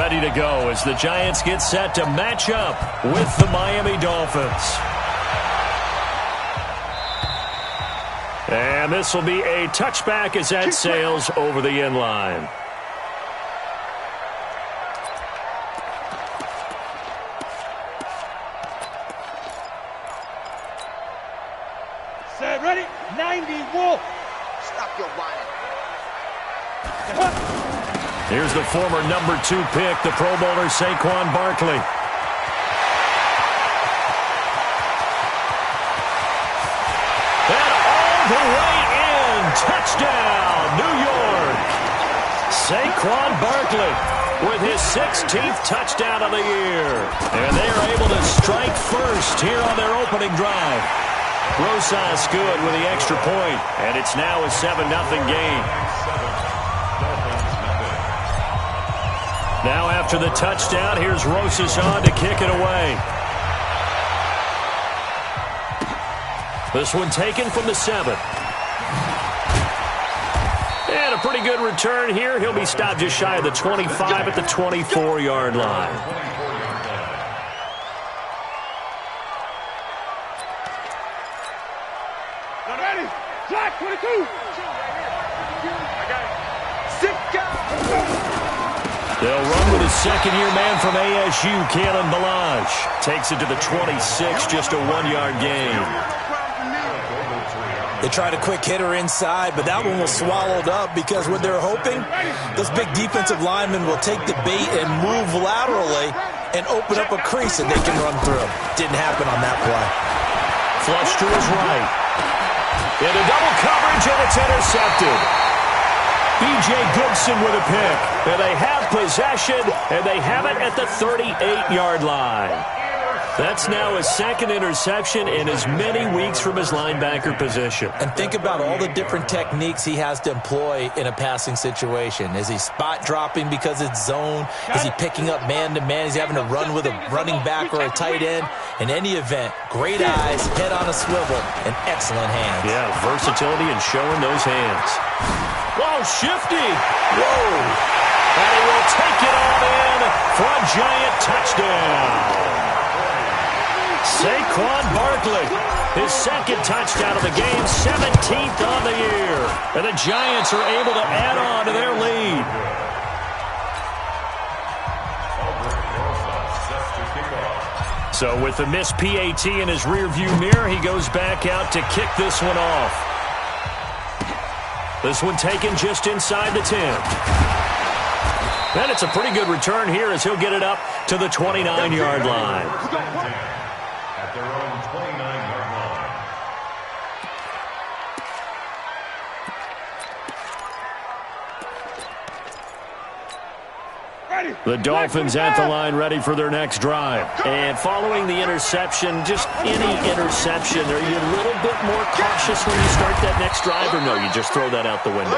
ready to go as the Giants get set to match up with the Miami Dolphins. And this will be a touchback as that sails over the end line. Set, ready, 90, Wolf. Stop your whining. Here's the former number 2 pick, the Pro Bowler Saquon Barkley. And all the way in, touchdown, New York. Saquon Barkley with his 16th touchdown of the year. And they are able to strike first here on their opening drive. Rosas good with the extra point, and it's now a 7-0 game. Now after the touchdown, here's Rosas on to kick it away. This one taken from the 7. And a pretty good return here. He'll be stopped just shy of the 25 at the 24-yard line. Ready, flat 22. They'll run with a second-year man from ASU, Kalen Ballage. Takes it to the 26, just a 1-yard gain. They tried a quick hitter inside, but that one was swallowed up because what they're hoping, those big defensive linemen will take the bait and move laterally and open up a crease that they can run through. Didn't happen on that play. Flush to his right. Into double coverage, and it's intercepted. B.J. Goodson with a pick. And they have possession, and they have it at the 38-yard line. That's now his second interception in as many weeks from his linebacker position. And think about all the different techniques he has to employ in a passing situation. Is he spot dropping because it's zone? Is he picking up man-to-man? Is he having to run with a running back or a tight end? In any event, great eyes, head on a swivel, and excellent hands. Yeah, versatility and showing those hands. Whoa, shifty. Whoa. And he will take it on in for a giant touchdown. Saquon Barkley, his second touchdown of the game, 17th on the year. And the Giants are able to add on to their lead. So with the missed PAT in his rearview mirror, he goes back out to kick this one off. This one taken just inside the 10. And it's a pretty good return here as he'll get it up to the 29-yard line. At their own 29-yard line. The Dolphins at the line ready for their next drive. And following the interception, just any interception, are you a little bit more cautious when you start that next drive, or no, you just throw that out the window?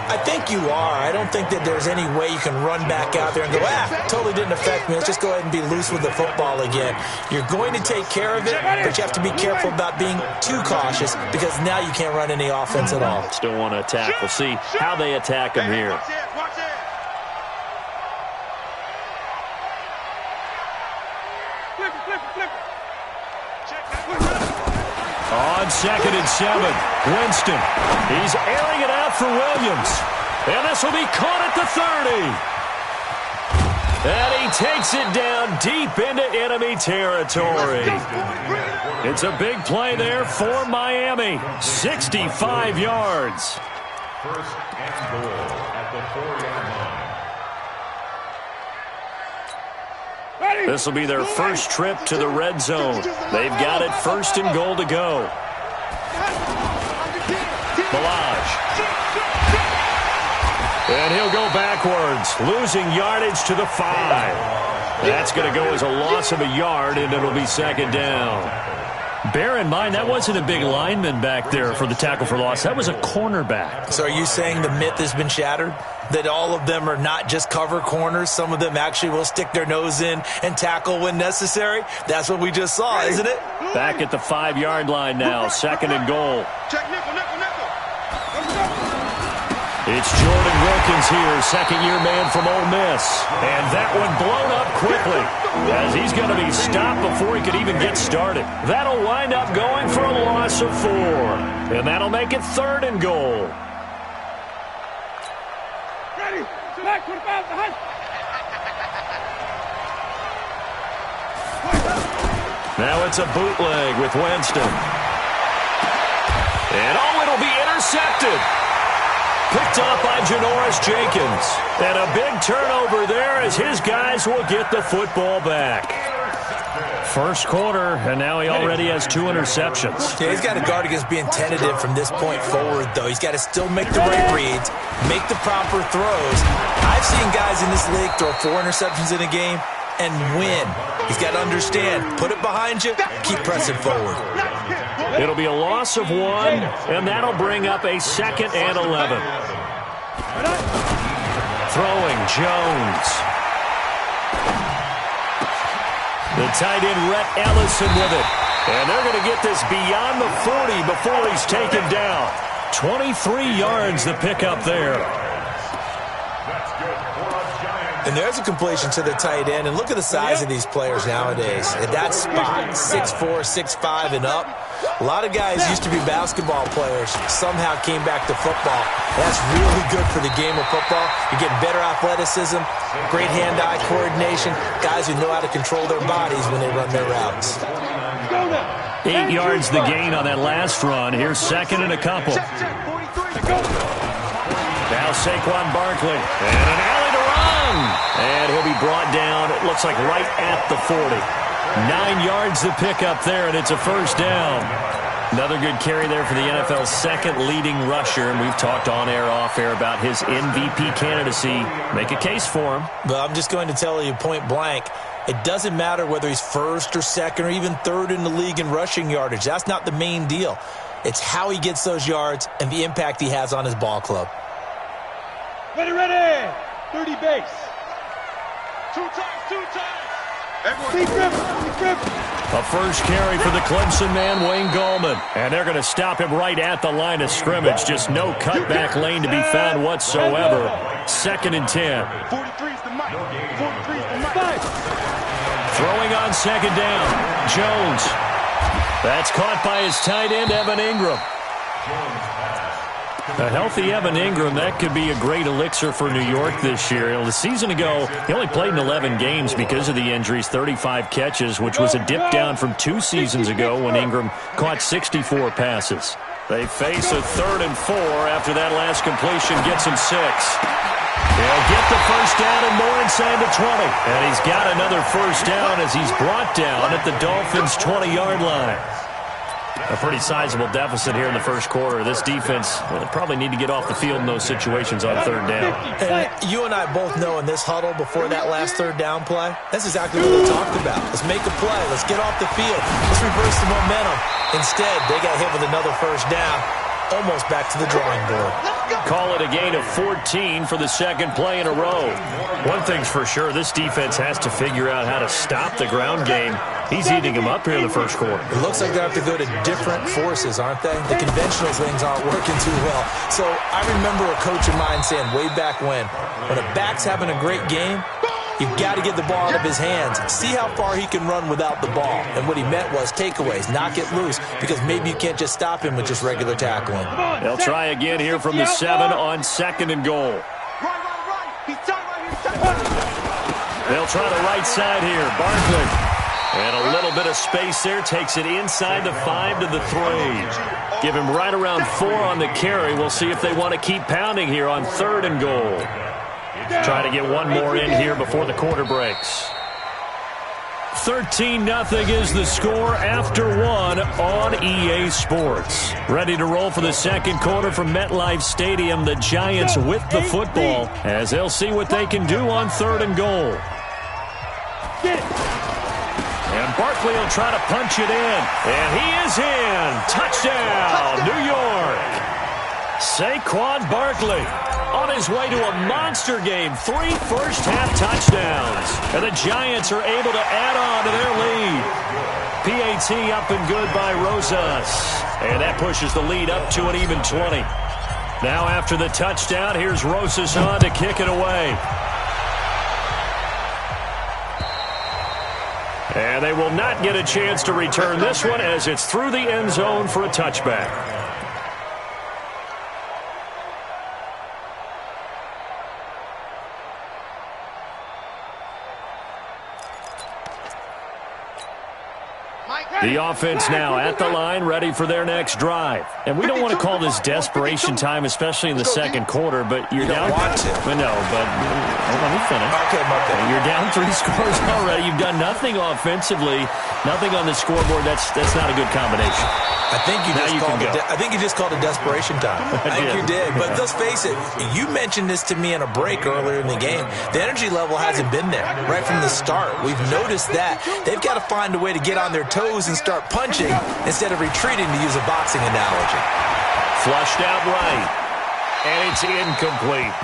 I think you are. I don't think that there's any way you can run back out there and go, totally didn't affect me. Let's just go ahead and be loose with the football again. You're going to take care of it, but you have to be careful about being too cautious because now you can't run any offense at all. Still want to attack. We'll see how they attack him here. On 2nd and 7, Winston. He's airing it out for Williams. And this will be caught at the 30. And he takes it down deep into enemy territory. It's a big play there for Miami. 65 yards. First and goal at the 4-yard line. This will be their first trip to the red zone. They've got it 1st and goal to go. Ballage. And he'll go backwards, losing yardage to the 5. That's going to go as a loss of a yard, and it'll be 2nd down. Bear in mind, that wasn't a big lineman back there for the tackle for loss. That was a cornerback. So are you saying the myth has been shattered? That all of them are not just cover corners? Some of them actually will stick their nose in and tackle when necessary? That's what we just saw, isn't it? Back at the 5-yard line now, 2nd and goal. It's Jordan Wilkins here, second-year man from Ole Miss. And that one blown up quickly as he's going to be stopped before he could even get started. That'll wind up going for a loss of 4. And that'll make it 3rd and goal. Ready? Back to the back. Now it's a bootleg with Winston. And it'll be intercepted. Picked off by Janoris Jenkins. And a big turnover there as his guys will get the football back. First quarter, and now he already has 2 interceptions. Yeah, he's got to guard against being tentative from this point forward, though. He's got to still make the right reads, make the proper throws. I've seen guys in this league throw 4 interceptions in a game and win. He's got to understand, put it behind you, keep pressing forward. It'll be a loss of 1, and that'll bring up a 2nd and 11. Throwing Jones. The tight end, Rhett Ellison, with it. And they're going to get this beyond the 40 before he's taken down. 23 yards the pickup there. And there's a completion to the tight end. And look at the size of these players nowadays. At that spot, 6'4", 6'5", and up. A lot of guys used to be basketball players, somehow came back to football. That's really good for the game of football. You're getting better athleticism, great hand-eye coordination, guys who know how to control their bodies when they run their routes. 8 yards the gain on that last run. Here's 2nd and a couple. Now Saquon Barkley. And an alley to run. And he'll be brought down, it looks like right at the 40. 9 yards the pickup there, and it's a first down. Another good carry there for the NFL's 2nd leading rusher, and we've talked on air, off air about his MVP candidacy. Make a case for him. But I'm just going to tell you point blank, it doesn't matter whether he's 1st or 2nd or even 3rd in the league in rushing yardage. That's not the main deal. It's how he gets those yards and the impact he has on his ball club. Ready. 30 base. 2 times. Deep grip. A first carry for the Clemson man, Wayne Gallman. And they're going to stop him right at the line of scrimmage. Just no cutback lane to be found whatsoever. 2nd and 10. 43's the mic. 43's the mic. Throwing on 2nd down. Jones. That's caught by his tight end, Evan Ingram. A healthy Evan Ingram, that could be a great elixir for New York this year. The season ago, he only played in 11 games because of the injuries, 35 catches, which was a dip down from 2 seasons ago when Ingram caught 64 passes. They face a 3rd and 4 after that last completion gets him 6. He'll get the first down and more inside the 20. And he's got another first down as he's brought down at the Dolphins' 20-yard line. A pretty sizable deficit here in the first quarter. This defense probably need to get off the field in those situations on 3rd down. And you and I both know in this huddle before that last 3rd down play, that's exactly what they talked about. Let's make a play. Let's get off the field. Let's reverse the momentum. Instead, they got hit with another first down, almost back to the drawing board. Call it a gain of 14 for the 2nd play in a row. One thing's for sure, this defense has to figure out how to stop the ground game. He's eating them up here in the first quarter. It looks like they have to go to different forces, aren't they? The conventional things aren't working too well. So I remember a coach of mine saying way back when a back's having a great game, you've got to get the ball out of his hands. See how far he can run without the ball. And what he meant was takeaways, knock it loose, because maybe you can't just stop him with just regular tackling. They'll try again here from the 7 on 2nd and goal. They'll try the right side here. Barkley. And a little bit of space there. Takes it inside the 5 to the 3. Give him right around 4 on the carry. We'll see if they want to keep pounding here on 3rd and goal. Try to get one more in here before the quarter breaks. 13-0 is the score after 1 on EA Sports. Ready to roll for the 2nd quarter from MetLife Stadium. The Giants with the football as they'll see what they can do on 3rd and goal. And Barkley will try to punch it in. And he is in. Touchdown, New York. Saquon Barkley on his way to a monster game. 3 first-half touchdowns. And the Giants are able to add on to their lead. PAT up and good by Rosas. And that pushes the lead up to an even 20. Now after the touchdown, here's Rosas on to kick it away. And they will not get a chance to return this one as it's through the end zone for a touchback. The offense now at the line, ready for their next drive. And we don't want to call this desperation time, especially in the second quarter, but you're down. Want to. No, but let me finish. Okay. You're down 3 scores already. You've done nothing offensively, nothing on the scoreboard. That's not a good combination. I think you just called it desperation time. I think you did. But let's face it, you mentioned this to me in a break earlier in the game. The energy level hasn't been there right from the start. We've noticed that. They've got to find a way to get on their toes and start punching instead of retreating, to use a boxing analogy. Flushed out right. And it's incomplete.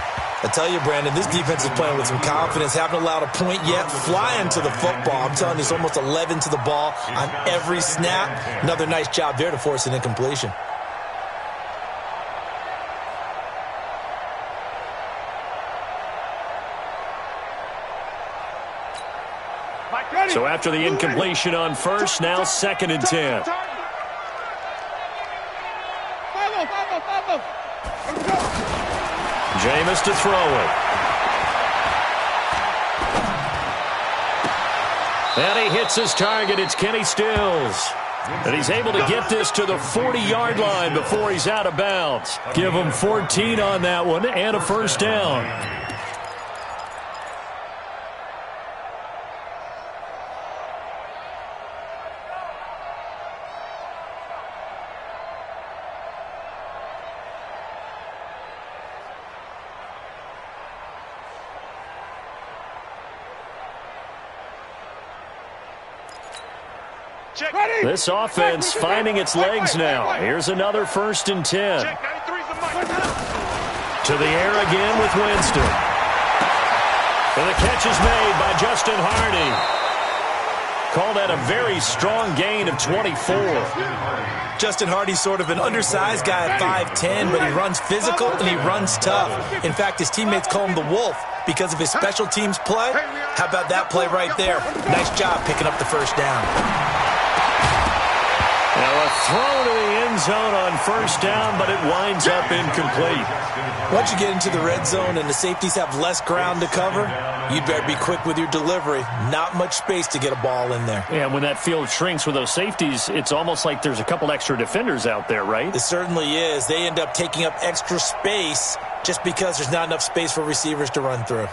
I tell you, Brandon, this defense is playing with some confidence. Haven't allowed a point yet. Flying to the football. I'm telling you, there's almost 11 to the ball on every snap. Another nice job there to force an incompletion. So after the incompletion on first, now 2nd and 10. Jameis to throw it. And he hits his target. It's Kenny Stills. And he's able to get this to the 40-yard line before he's out of bounds. Give him 14 on that one and a first down. This offense finding its legs now. Here's another 1st and 10. To the air again with Winston. And the catch is made by Justin Hardy. Call that a very strong gain of 24. Justin Hardy's sort of an undersized guy at 5'10", but he runs physical and he runs tough. In fact, his teammates call him the Wolf because of his special teams play. How about that play right there? Nice job picking up the first down. Now a throw to the end zone on first down, but it winds up incomplete. Once you get into the red zone and the safeties have less ground to cover, you better be quick with your delivery. Not much space to get a ball in there. Yeah, when that field shrinks with those safeties, it's almost like there's a couple extra defenders out there, right? It certainly is. They end up taking up extra space just because there's not enough space for receivers to run through.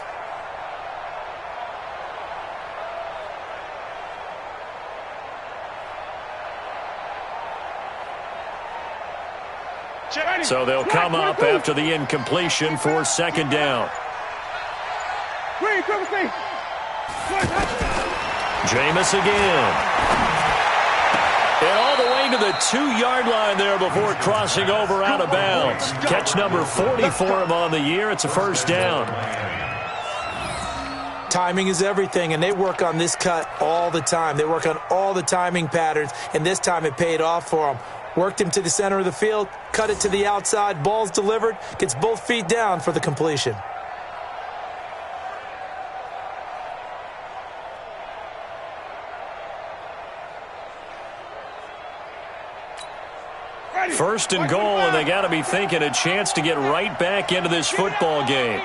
So they'll come up after the incompletion for 2nd down. Jameis again. And all the way to the 2-yard line there before crossing over out of bounds. Catch number 40 for him on the year. It's a first down. Timing is everything, and they work on this cut all the time. They work on all the timing patterns, and this time it paid off for them. Worked him to the center of the field, cut it to the outside, ball's delivered, gets both feet down for the completion. First and goal, and they got to be thinking a chance to get right back into this football game.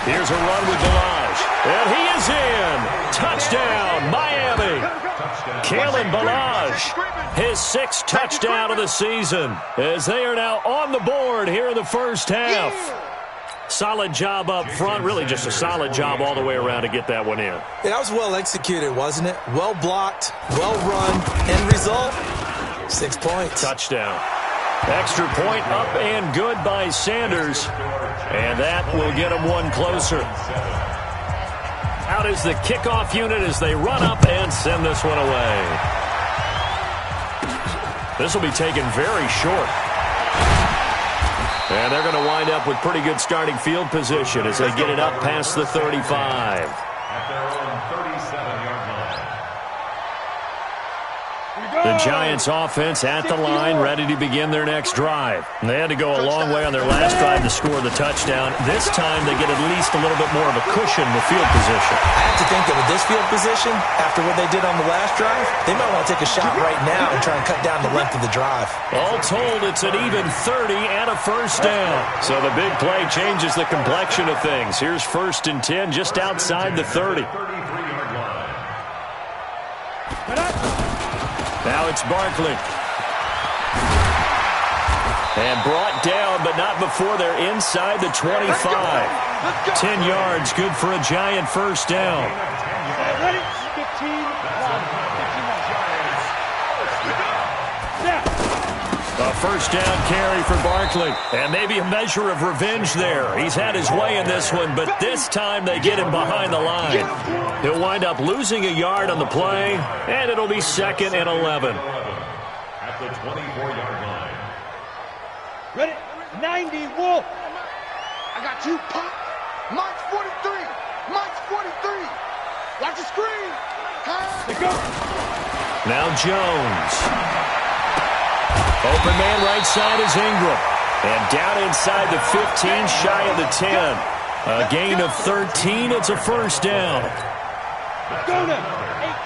Here's a run with Balaj, and he is in. Touchdown, Miami. Kalen Balaj, his 6th touchdown of the season, as they are now on the board here in the first half. Solid job up front, really just a solid job all the way around to get that one in. That was well executed, wasn't it? Well blocked, well run, end result, 6 points. Touchdown. Extra point up and good by Sanders, and that will get him one closer. Out is the kickoff unit as they run up and send this one away. This will be taken very short. And they're going to wind up with pretty good starting field position as they get it up past the 35. At their own 37-yard line. The Giants offense at the line, ready to begin their next drive. They had to go a long way on their last drive to score the touchdown. This time they get at least a little bit more of a cushion with field position. I have to think that with this field position, after what they did on the last drive, they might want to take a shot right now and try and cut down the length of the drive. All told, it's an even 30 and a first down. So the big play changes the complexion of things. Here's 1st and 10 just outside the 30. Now it's Barkley. And brought down, but not before they're inside the 25. 10 yards, good for a Giant first down. Ready? 15. A first down carry for Barkley. And maybe a measure of revenge there. He's had his way in this one, but this time they get him behind the line. He'll wind up losing a yard on the play, and it'll be 2nd and 11. At the 24-yard line. Ready? 90, Wolf. I got you, Pop. March 43. March 43. Watch the screen. Let's go. Now Jones. Open man right side is Ingram. And down inside the 15, shy of the 10. A gain of 13. It's a first down. Go now.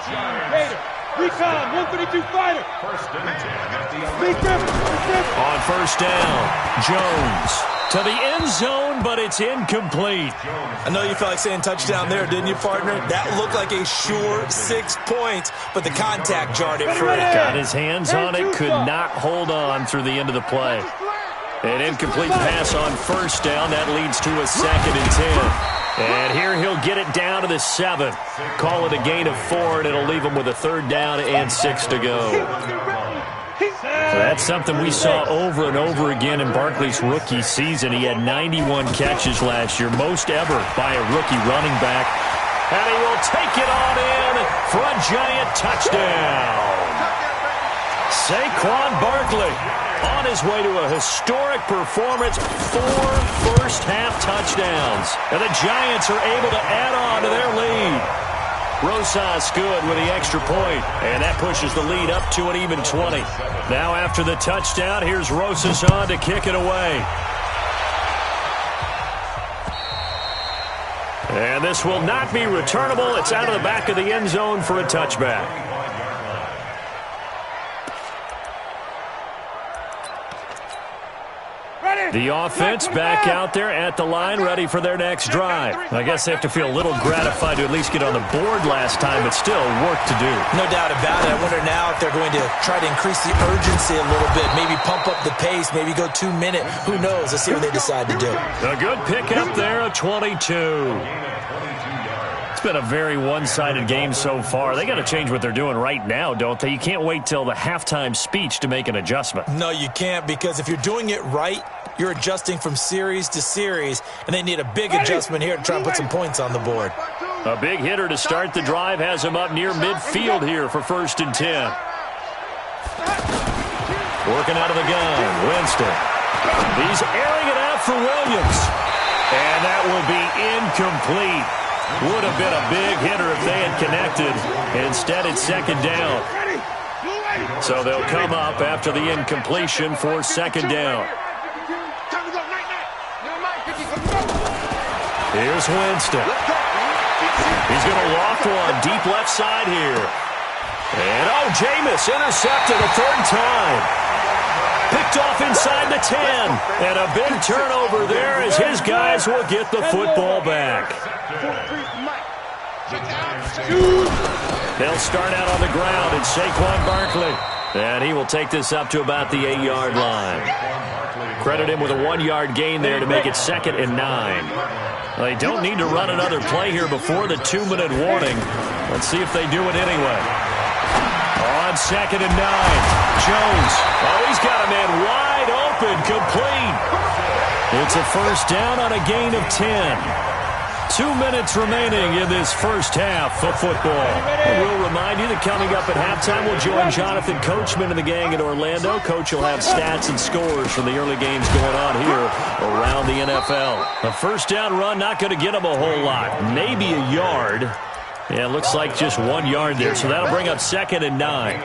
18, Gator. Recon, 132 fighter. On first down, Jones to the end zone, but it's incomplete. I know you felt like saying touchdown there, didn't you, partner? That looked like a sure 6 points, but the contact jarred it free. Got his hands on it, could not hold on through the end of the play. An incomplete pass on first down. That leads to a 2nd and 10. And here he'll get it down to the 7. Call it a gain of 4, and it'll leave him with a 3rd down and 6 to go. So that's something we saw over and over again in Barkley's rookie season. He had 91 catches last year, most ever by a rookie running back. And he will take it on in for a Giant touchdown. Saquon Barkley on his way to a historic performance, 4 first-half touchdowns. And the Giants are able to add on to their lead. Rosas good with the extra point, and that pushes the lead up to an even 20. Now after the touchdown, here's Rosas on to kick it away. And this will not be returnable. It's out of the back of the end zone for a touchback. The offense back out there at the line, ready for their next drive. I guess they have to feel a little gratified to at least get on the board last time, but still work to do. No doubt about it. I wonder now if they're going to try to increase the urgency a little bit, maybe pump up the pace, maybe go 2-minute. Who knows? Let's see what they decide to do. A good pickup there, a 22. It's been a very one-sided game so far. They got to change what they're doing right now, don't they? You can't wait till the halftime speech to make an adjustment. No, you can't, because if you're doing it right, you're adjusting from series to series, and they need a big adjustment here to try and put some points on the board. A big hitter to start the drive has him up near midfield here for 1st and 10. Working out of the gun, Winston. He's airing it out for Williams. And that will be incomplete. Would have been a big hitter if they had connected. Instead, it's 2nd down. So they'll come up after the incompletion for 2nd down. Here's Winston. He's going to loft one deep left side here. And, Jameis intercepted a 3rd time. Picked off inside the 10. And a big turnover there as his guys will get the football back. They'll start out on the ground, and Saquon Barkley. And he will take this up to about the 8-yard line. Credit him with a 1-yard gain there to make it 2nd and 9. They don't need to run another play here before the 2-minute warning. Let's see if they do it anyway. On 2nd and 9, Jones. He's got a man wide open, complete. It's a first down on a gain of 10. 2 minutes remaining in this first half of football. And we'll remind you that coming up at halftime, we'll join Jonathan Coachman and the gang in Orlando. Coach will have stats and scores from the early games going on here around the NFL. A first down run, not going to get him a whole lot. Maybe a yard. Yeah, it looks like just 1 yard there, so that'll bring up 2nd and 9.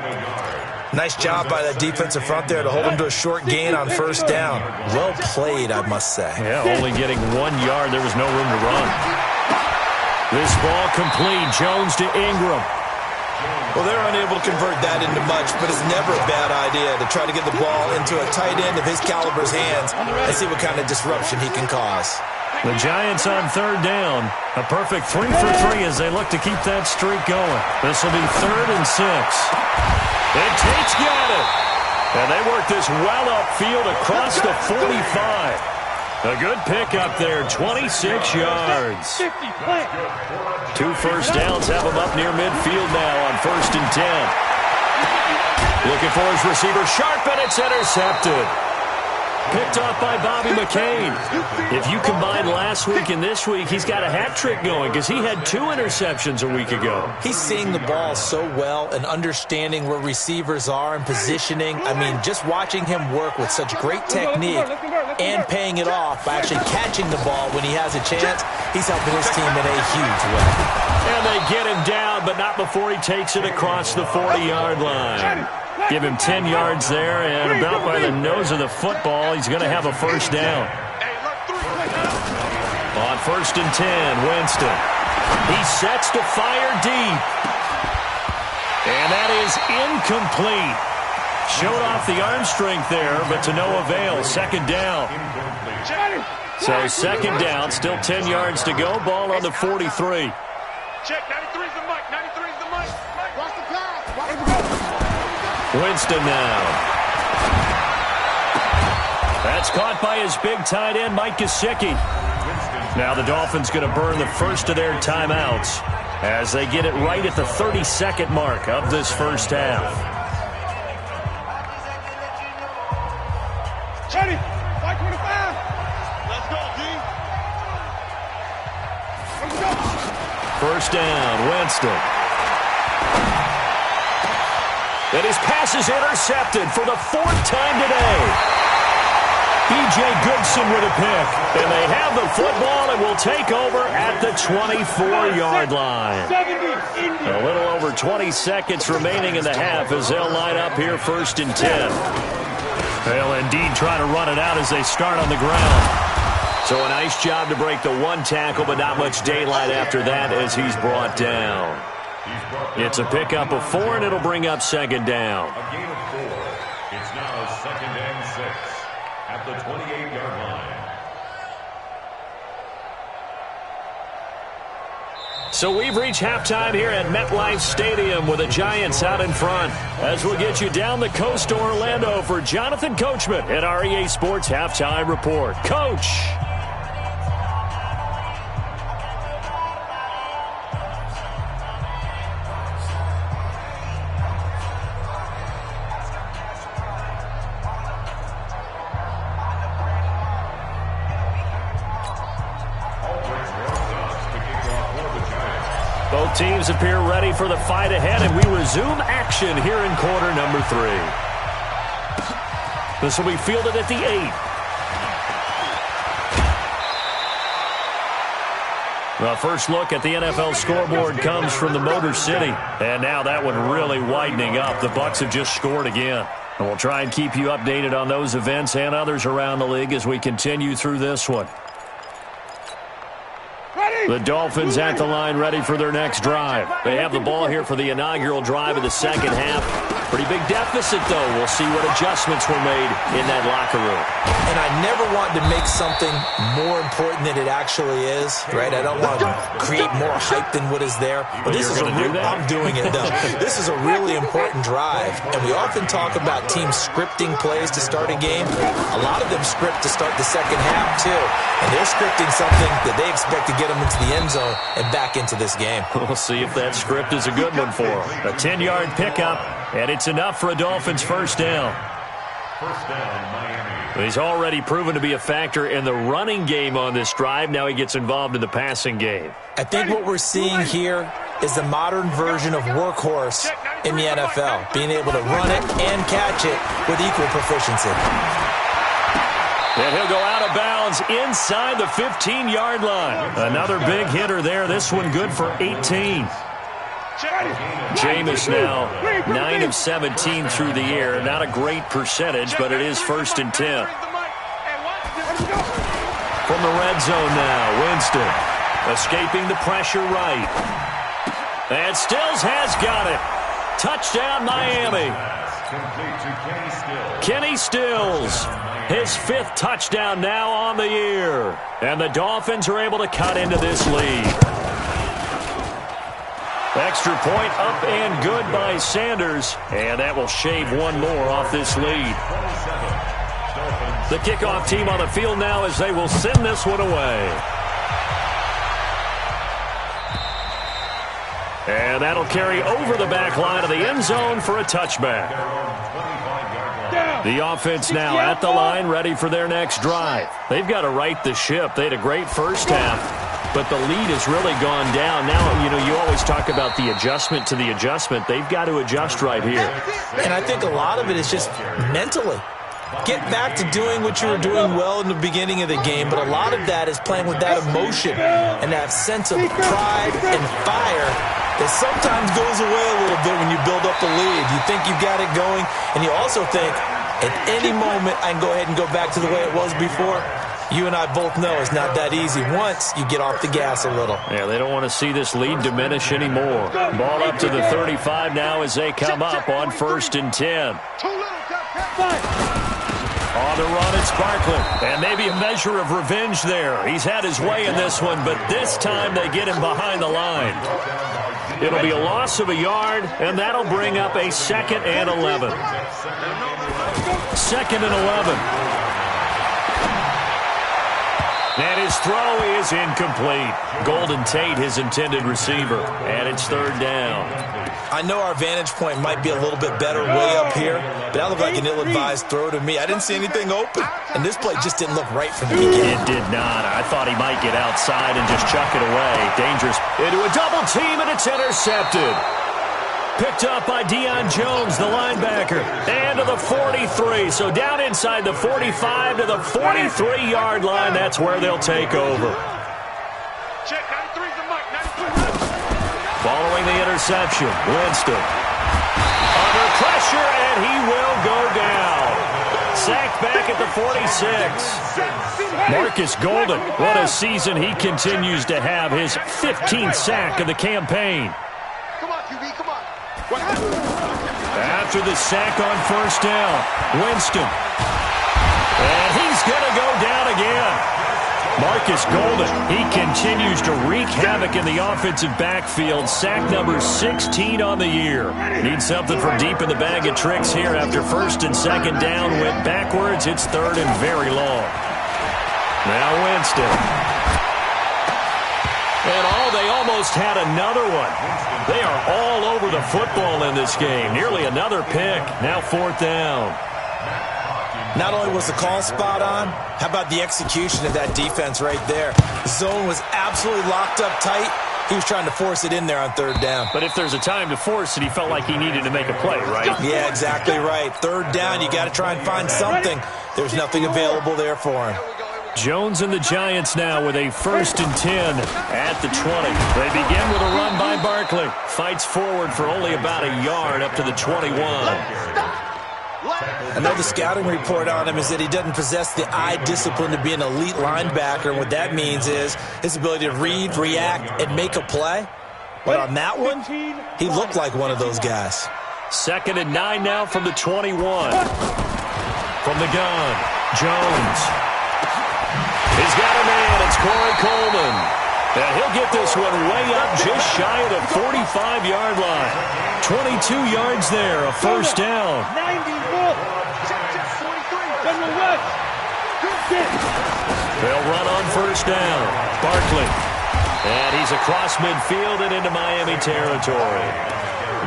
Nice job by that defensive front there to hold him to a short gain on 1st down. Well played, I must say. Yeah, only getting 1 yard. There was no room to run. This ball complete. Jones to Ingram. Well, they're unable to convert that into much, but it's never a bad idea to try to get the ball into a tight end of his caliber's hands and see what kind of disruption he can cause. The Giants on 3rd down. A perfect 3 for 3 as they look to keep that streak going. This will be 3rd and 6. And Tate's got it. And they work this well upfield across the 45. A good pickup there, 26 yards. 2 first downs have him up near midfield now on 1st and 10. Looking for his receiver, Sharp, and it's intercepted. Picked off by Bobby McCain. If you combine last week and this week, he's got a hat trick going because he had 2 interceptions a week ago. He's seeing the ball so well and understanding where receivers are and positioning. I mean, just watching him work with such great technique and paying it off by actually catching the ball when he has a chance, he's helping his team in a huge way. And they get him down, but not before he takes it across the 40-yard line. Give him 10 yards there, and about by the nose of the football, he's going to have a 1st down. On 1st and 10, Winston. He sets to fire deep. And that is incomplete. Showed off the arm strength there, but to no avail. 2nd down. So 2nd down, still 10 yards to go. Ball on the 43. Check, 93's the mic, 93's the mic. Watch the pass, watch the pass. Winston now. That's caught by his big tight end, Mike Gesicki. Now the Dolphins going to burn the first of their timeouts as they get it right at the 32nd mark of this first half. Ready, 525. Let's go, D. Let's go. 1st down, Winston. And his pass is intercepted for the 4th time today. B.J. Goodson with a pick. And they have the football and will take over at the 24-yard line. A little over 20 seconds remaining in the half as they'll line up here 1st and 10. They'll indeed try to run it out as they start on the ground. So a nice job to break the 1 tackle, but not much daylight after that as he's brought down. It's a pickup of 4, and it'll bring up 2nd down. A gain of 4. It's now 2nd and 6 at the 28-yard line. So we've reached halftime here at MetLife Stadium with the Giants out in front. As we'll get you down the coast to Orlando for Jonathan Coachman at our EA Sports Halftime Report. Coach! Both teams appear ready for the fight ahead, and we resume action here in quarter number 3. This will be fielded at the 8. The first look at the NFL scoreboard comes from the Motor City. And now that one really widening up. The Bucs have just scored again. And we'll try and keep you updated on those events and others around the league as we continue through this one. The Dolphins at the line ready for their next drive. They have the ball here for the inaugural drive of the 2nd half. Pretty big deficit, though. We'll see what adjustments were made in that locker room. And I never want to make something more important than it actually is, right? I don't want to create more hype than what is there. But this is I'm doing it, though. This is a really important drive. And we often talk about teams scripting plays to start a game. A lot of them script to start the 2nd half, too. And they're scripting something that they expect to get them into the end zone and back into this game. We'll see if that script is a good one for them. A 10-yard pickup, and it's enough for a Dolphins 1st down. 1st down, Miami. He's already proven to be a factor in the running game on this drive. Now he gets involved in the passing game. I think what we're seeing here is the modern version of workhorse in the NFL, being able to run it and catch it with equal proficiency. And he'll go out of bounds inside the 15-yard line. Another big hitter there. This one good for 18. Jameis now 9 of 17 through the air. Not a great percentage, but it is 1st and 10. From the red zone now, Winston escaping the pressure right. And Stills has got it. Touchdown, Miami. Kenny Stills, his 5th touchdown now on the year. And the Dolphins are able to cut into this lead. Extra point up and good by Sanders. And that will shave one more off this lead. The kickoff team on the field now as they will send this one away. And that'll carry over the back line of the end zone for a touchback. The offense now at the line, ready for their next drive. They've got to right the ship. They had a great first half, but the lead has really gone down. Now, you always talk about the adjustment to the adjustment. They've got to adjust right here. And I think a lot of it is just mentally. Get back to doing what you were doing well in the beginning of the game, but a lot of that is playing with that emotion and that sense of pride and fire that sometimes goes away a little bit when you build up the lead. You think you've got it going, and you also think, at any moment, I can go ahead and go back to the way it was before. You and I both know it's not that easy once you get off the gas a little. Yeah, they don't want to see this lead diminish anymore. Ball up to the 35 now as they come up on 1st and 10. On the run, it's Barkley. And maybe a measure of revenge there. He's had his way in this one, but this time they get him behind the line. It'll be a loss of a yard, and that'll bring up a 2nd and 11. 2nd and 11. And his throw is incomplete. Golden Tate, his intended receiver. And it's 3rd down. I know our vantage point might be a little bit better way up here, but that looked like an ill-advised throw to me. I didn't see anything open, and this play just didn't look right from the beginning. It did not. I thought he might get outside and just chuck it away. Dangerous. Into a double team, and it's intercepted. Picked up by Deion Jones, the linebacker. And to the 43. So down inside the 45 to the 43-yard line. That's where they'll take over. Following the interception, Winston under pressure, and he will go down. Sacked back at the 46. Marcus Golden, what a season he continues to have. His 15th sack of the campaign. Come on, QB, come on. After the sack on 1st down, Winston. And he's going to go down again. Marcus Golden, he continues to wreak havoc in the offensive backfield. Sack number 16 on the year. Needs something from deep in the bag of tricks here after 1st and 2nd down. Went backwards. It's 3rd and very long. Now Winston. And they almost had another one. They are all over the football in this game. Nearly another pick. Now 4th down. Not only was the call spot on, how about the execution of that defense right there? The zone was absolutely locked up tight. He was trying to force it in there on 3rd down. But if there's a time to force it, he felt like he needed to make a play, right? Yeah, exactly right. 3rd down, you got to try and find something. There's nothing available there for him. Jones and the Giants now with a 1st and 10 at the 20. They begin with a run by Barkley. Fights forward for only about a yard up to the 21. I know the scouting report on him is that he doesn't possess the eye discipline to be an elite linebacker. And what that means is his ability to read, react, and make a play. But on that one, he looked like one of those guys. 2nd and 9 now from the 21. From the gun, Jones. He's got a man. It's Corey Coleman. And he'll get this one way up just shy of the 45-yard line. 22 yards there, a 1st down. They'll run on 1st down. Barkley. And he's across midfield and into Miami territory.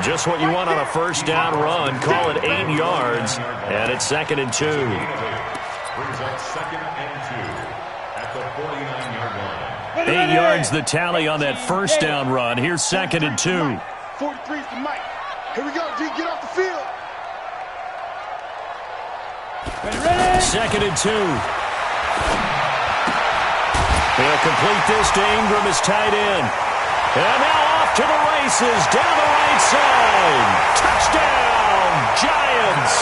Just what you want on a 1st down run. Call it 8 yards. And it's 2nd and 2. Brings up 2nd and 2 at the 49-yard line. 8 yards the tally on that 1st down run. Here's 2nd and 2. 43's the Mike. Here we go, G. Get off the field. 2nd and 2. They'll complete this to Ingram as tight end. And now off to the races, down the right side. Touchdown, Giants.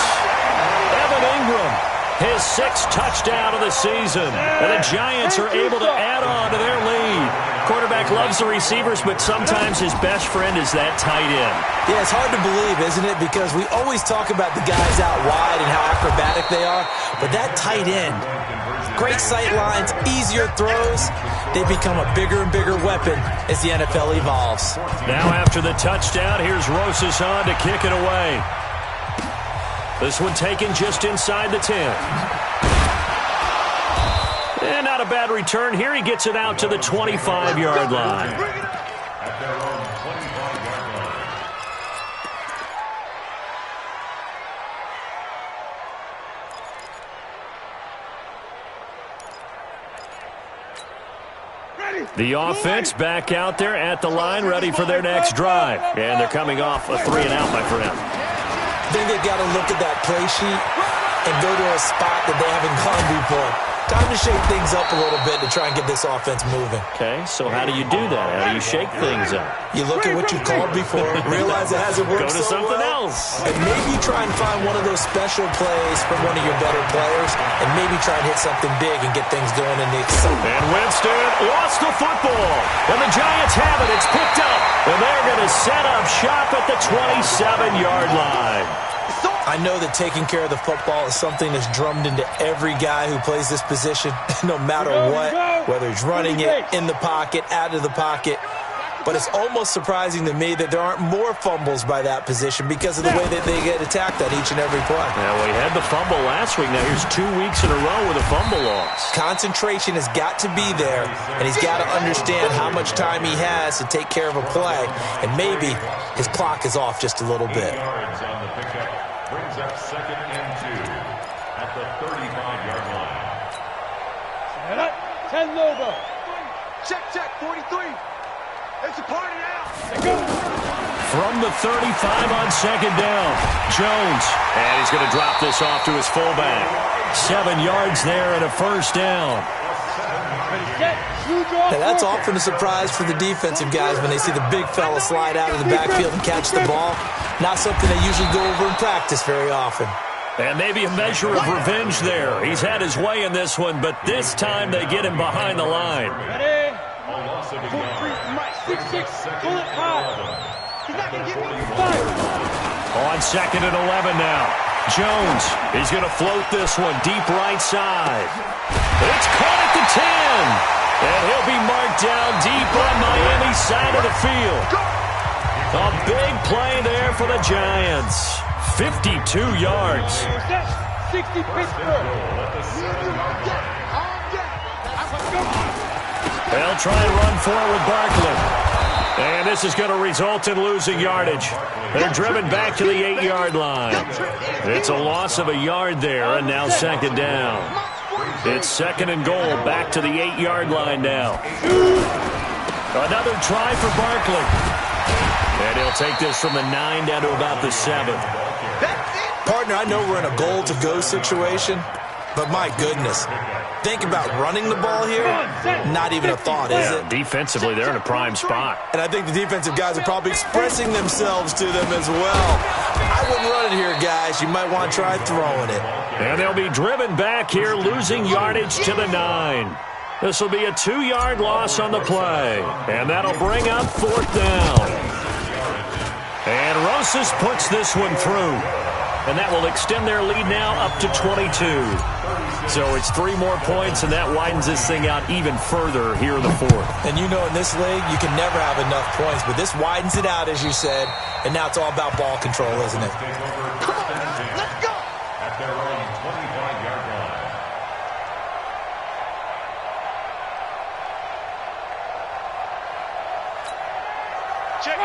Evan Ingram, his 6th touchdown of the season. And the Giants are able to add on to their lead. Quarterback loves the receivers, but sometimes his best friend is that tight end. Yeah, it's hard to believe, isn't it? Because we always talk about the guys out wide and how acrobatic they are. But that tight end, great sight lines, easier throws, they become a bigger and bigger weapon as the NFL evolves. Now after the touchdown, here's Rosas on to kick it away. This one taken just inside the 10. And not a bad return here. He gets it out to the 25-yard line. At their own 25-yard line. The offense back out there at the line, ready for their next drive. And they're coming off a 3-and-out, my friend. I think they've got to look at that play sheet and go to a spot that they haven't gone before. Time to shake things up a little bit to try and get this offense moving. Okay, so how do you do that? How do you shake things up? You look at what you called before, realize it hasn't worked Go to so something well, else. and maybe try and find one of those special plays from one of your better players, and maybe try and hit something big and get things going in the excitement. And Winston lost the football. And the Giants have it. It's picked up. And they're going to set up shop at the 27-yard line. I know that taking care of the football is something that's drummed into every guy who plays this position, no matter what, whether he's running it, in the pocket, out of the pocket. But it's almost surprising to me that there aren't more fumbles by that position because of the way that they get attacked on each and every play. Now, we had the fumble last week. Now, here's 2 weeks in a row with a fumble loss. Concentration has got to be there, and he's got to understand how much time he has to take care of a play, and maybe his clock is off just a little bit. 8 yards on the pickup. Brings up 2nd and 2 at the 35-yard line. Set up. 10 logo. Check, 43. It's a party now. From the 35 on 2nd down, Jones. And he's going to drop this off to his fullback. 7 yards there and a 1st down. Now that's often a surprise for the defensive guys when they see the big fella slide out of the backfield and catch the ball. Not something they usually go over in practice very often. And maybe a measure of revenge there. He's had his way in this one, but this time they get him behind the line. Ready? A loss of a 4-3, yard. Mike, 6-6, pull it high. He's not going to get me. 5. On 2nd and 11 now. Jones, he's going to float this one deep right side. It's caught at the 10. And he'll be marked down deep on Miami's side of the field. A big play there for the Giants. 52 yards. 60 Pittsburgh. They'll try and run forward with Barkley. And this is going to result in losing yardage. They're driven back to the 8-yard line. It's a loss of a yard there, and now 2nd down. It's 2nd and goal, back to the 8-yard line now. Another try for Barkley. And he'll take this from the 9 down to about the 7. Partner, I know we're in a goal-to-go situation, but my goodness, think about running the ball here. Not even a thought, is it? Defensively, they're in a prime spot. And I think the defensive guys are probably expressing themselves to them as well. I wouldn't run it here, guys. You might want to try throwing it. And they'll be driven back here, losing yardage to the 9. This will be a 2-yard loss on the play. And that'll bring up 4th down. And Rosas puts this one through. And that will extend their lead now up to 22. So it's 3 more points, and that widens this thing out even further here in the 4th. And you know in this league, you can never have enough points, but this widens it out, as you said, and now it's all about ball control, isn't it? Let's go. At their own 25-yard line.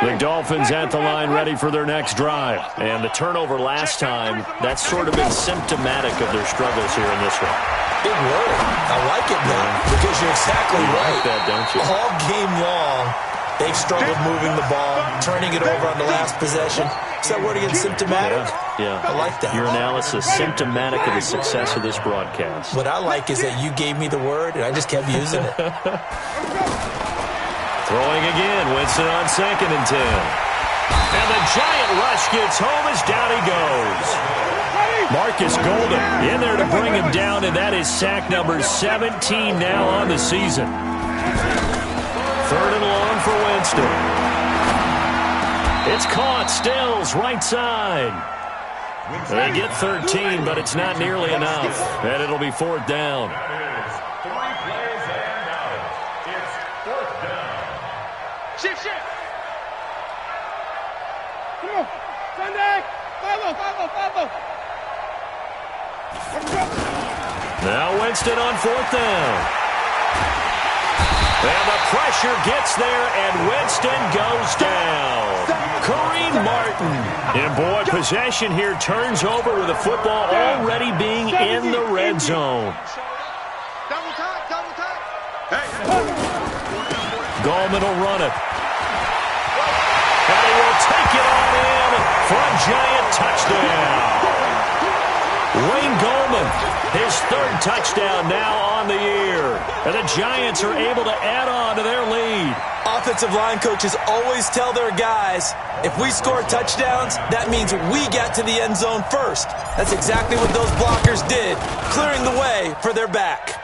The Dolphins at the line ready for their next drive. And the turnover last time, that's sort of been symptomatic of their struggles here in this one. Big word. I like it now because you're exactly You right. like that, don't you? All game long, they've struggled moving the ball, turning it over on the last possession. Is that word again, symptomatic? Yeah. I like that. Your analysis, symptomatic of the success of this broadcast. What I like is that you gave me the word, and I just kept using it. Throwing again. Winston on 2nd and 10. And the giant rush gets home as down he goes. Marcus Golden in there to bring him down, and that is sack number 17 now on the season. 3rd and long for Winston. It's caught. Stills right side. They get 13, but it's not nearly enough. And it'll be 4th down. Shift. Come on. Sunday. Follow. Now Winston on 4th down. And the pressure gets there, and Winston goes down. Kareem Martin. And boy, possession here turns over with the football already being in the red zone. Double time. Gallman will run it. And he will take it on in for a giant touchdown. Wayne Gallman, his 3rd touchdown now on the year. And the Giants are able to add on to their lead. Offensive line coaches always tell their guys, if we score touchdowns, that means we get to the end zone first. That's exactly what those blockers did, clearing the way for their back.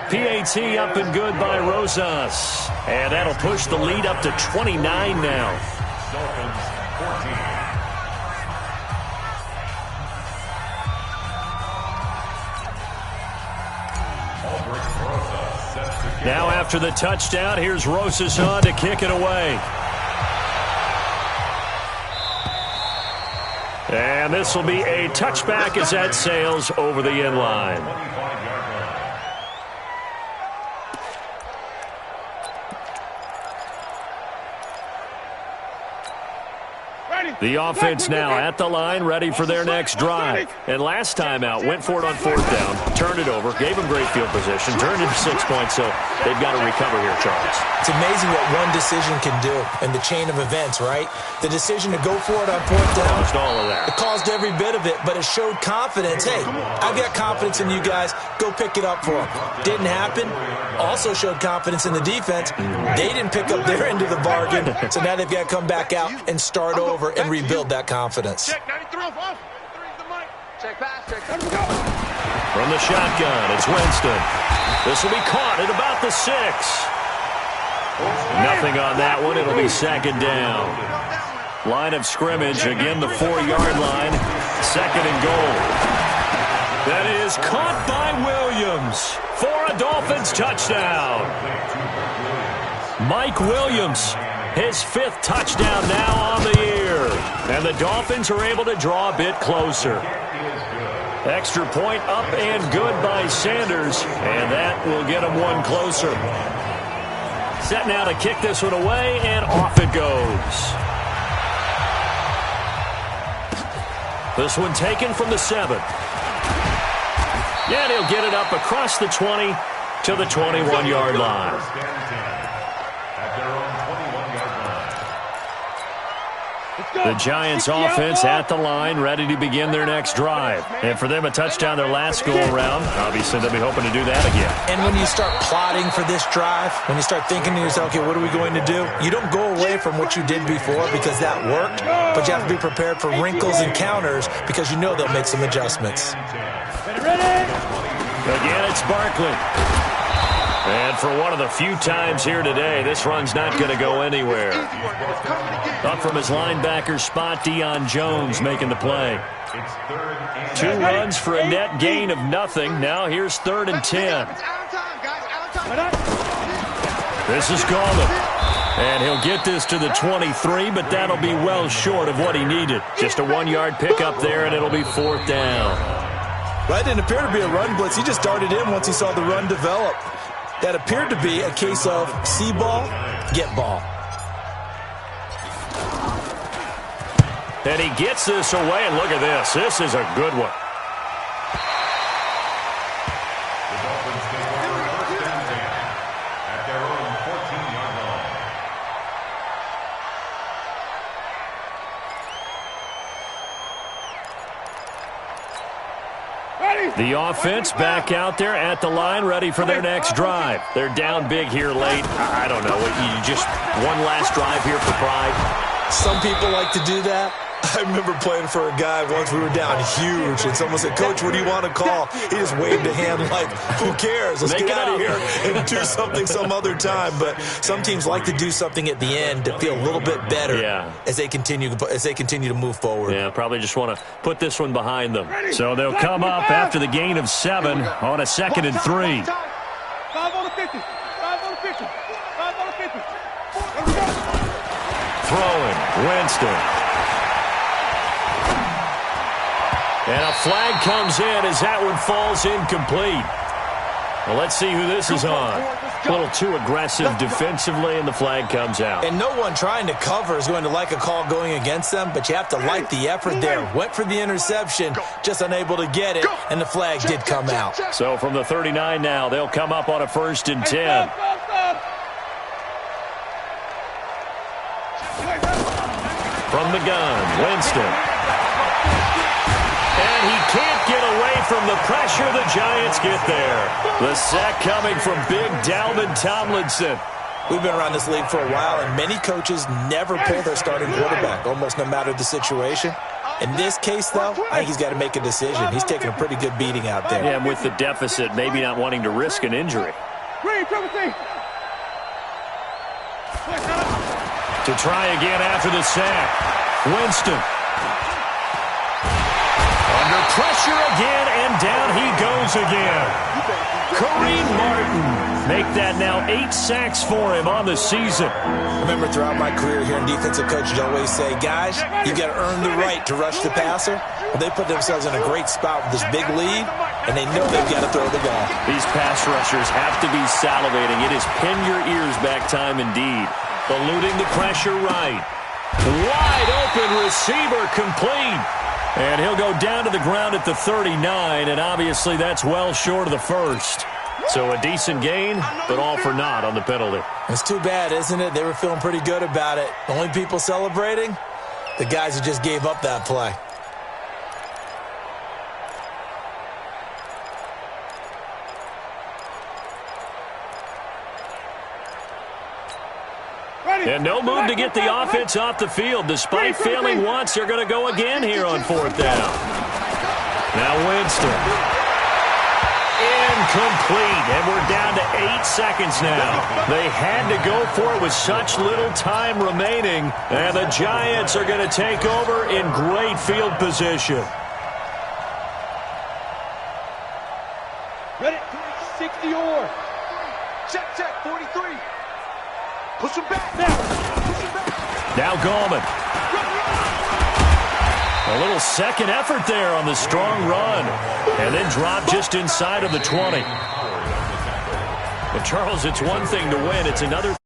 PAT up and good by Rosas. And that'll push the lead up to 29 now. Dolphins 14. Now after the touchdown, here's Rosas on to kick it away. And this will be a touchback as that sails over the end line. The offense now at the line, ready for their next drive. And last time out, went for it on 4th down, turned it over, gave them great field position, turned it to 6 points, so they've got to recover here, Charles. It's amazing what one decision can do in the chain of events, right? The decision to go for it on 4th down, Almost all of that. it caused every bit of it, but it showed confidence. Hey, I've got confidence in you guys. Go pick it up for them. Didn't happen. Also showed confidence in the defense. They didn't pick up their end of the bargain, so now they've got to come back out and start over and rebuild that confidence. Check 93 off. The mic. Check pass. From the shotgun, it's Winston. This will be caught at about the 6. Nothing on that one. It'll be 2nd down. Line of scrimmage, again the 4-yard line. 2nd and goal. That is caught by Williams for a Dolphins touchdown. Mike Williams, his 5th touchdown now on the year. And the Dolphins are able to draw a bit closer. Extra point up and good by Sanders, and that will get him one closer. Set now to kick this one away, and off it goes. This one taken from the 7. Yeah, he'll get it up across the 20 to the 21-yard line. The Giants offense at the line, ready to begin their next drive. And for them, a touchdown their last go-around. Obviously, they'll be hoping to do that again. And when you start plotting for this drive, when you start thinking to yourself, okay, what are we going to do? You don't go away from what you did before because that worked, but you have to be prepared for wrinkles and counters because you know they'll make some adjustments. Again, it's Barkley. And for one of the few times here today, this run's not going to go anywhere. Up from his linebacker spot, Deion Jones making the play. 2 runs for a net gain of nothing. Now here's 3rd and 10. This is Gallman. And he'll get this to the 23, but that'll be well short of what he needed. Just a 1-yard pickup there, and it'll be 4th down. Well, that didn't appear to be a run blitz. He just darted in once he saw the run develop. That appeared to be a case of see ball, get ball. And he gets this away, and look at this. This is a good one. The Dolphins take over 1st and 10 at their own 14-yard line. The offense back out there at the line, ready for their next drive. They're down big here late. I don't know. You just one last drive here for pride. Some people like to do that. I remember playing for a guy once. We were down huge, and someone said, "Coach, what do you want to call?" He just waved a hand like, "Who cares? Let's get out of here and do something some other time." But some teams like to do something at the end to feel a little bit better as they continue to move forward. Yeah, probably just want to put this one behind them. So they'll come up after the gain of 7 on a 2nd and 3. 5 on the 50. 5 on the 50. 5 on the 50. Throwing, Winston. And a flag comes in as that one falls incomplete. Well, let's see who this is on. A little too aggressive defensively, and the flag comes out. And no one trying to cover is going to like a call going against them, but you have to like the effort there. Went for the interception, just unable to get it, and the flag did come out. So from the 39 now, they'll come up on a 1st and 10. From the gun, Winston. And he can't get away from the pressure. The Giants get there. The sack coming from big Dalvin Tomlinson. We've been around this league for a while, and many coaches never pull their starting quarterback, almost no matter the situation. In this case, though, I think he's got to make a decision. He's taking a pretty good beating out there. Yeah, and with the deficit, maybe not wanting to risk an injury. To try again after the sack. Winston. Under pressure again, and down he goes again. Kareem Martin. Make that now 8 sacks for him on the season. I remember throughout my career here in defensive coaches always say, guys, you've got to earn the right to rush the passer. Well, they put themselves in a great spot with this big lead, and they know they've got to throw the ball. These pass rushers have to be salivating. It is pin your ears back time indeed. Eluding the pressure right. Wide open receiver complete. And he'll go down to the ground at the 39, and obviously that's well short of the first. So a decent gain, but all for naught on the penalty. It's too bad, isn't it? They were feeling pretty good about it. The only people celebrating, the guys who just gave up that play. And no move to get the offense off the field. Despite failing once, they're going to go again here on 4th down. Now Winston. Incomplete. And we're down to 8 seconds now. They had to go for it with such little time remaining. And the Giants are going to take over in great field position. Ready? 60 or. Check, 43. Push him back now. Push him back. Now Gallman. A little second effort there on the strong run. And then drop just inside of the 20. But Charles, it's one thing to win. It's another